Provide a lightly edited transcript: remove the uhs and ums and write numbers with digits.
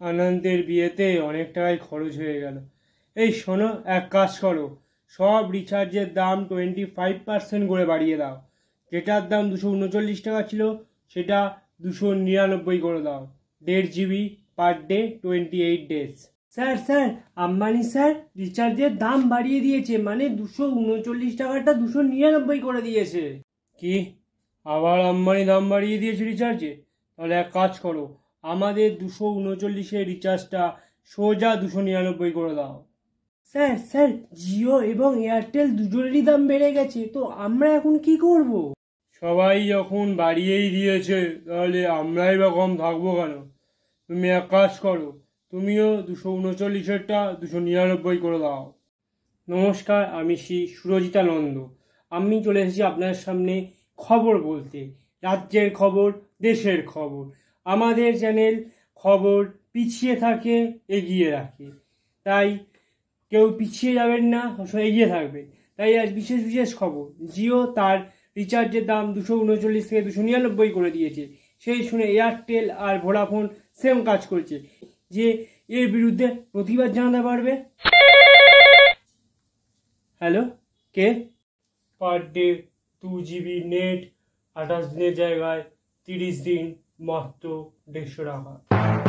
আনন্দের বিয়েতে অনেক টাকাই খরচ হয়ে গেল। এই শোনো, এক কাজ করো, সব রিচার্জের দাম 25% করে বাড়িয়ে দাও। যেটার দাম 239 টাকা ছিল সেটা 299 করে দাও। 1.5 GB per day, 28 days. Sir sir Ambani sir রিচার্জের দাম বাড়িয়ে দিয়েছে, মানে 239 টাকাটা 299 করে দিয়েছে। কি, আবার আম্বানি দাম বাড়িয়ে দিয়েছে রিচার্জে? তাহলে এক কাজ করো, আমাদের 239-এর রিচার্জটা সোজা 299 করে দাও। স্যার স্যার জিও এবং এয়ারটেল দুজনেরই দাম বেড়ে গেছে, তো আমরা এখন কি করব? সবাই যখন বাড়িয়েই দিয়েছে তাহলে আমরাই বা কম থাকবো কেন? তুমি এক কাজ করো, তুমিও 239-এরটা 299 করে দাও। নমস্কার, আমি শ্রী সুরজিতানন্দ। আমি চলে এসেছি আপনার সামনে খবর বলতে, রাজ্যের খবর, দেশের খবর। আমাদের চ্যানেল খবর পিছিয়ে থাকে, এগিয়ে রাখে, তাই কেউ পিছিয়ে যাবেন না, সবসময় এগিয়ে থাকবে। তাই আজ বিশেষ বিশেষ খবর, জিও তার রিচার্জের দাম 239 থেকে 299 করে দিয়েছে। সেই শুনে এয়ারটেল আর ভোডাফোন সেম কাজ করছে, যে এর বিরুদ্ধে প্রতিবাদ জানাতে পারবে। হ্যালো, কে? পার ডে 2 GB নেট, 28 দিনের জায়গায় 30 দিন, মাত্র 150 টাকা।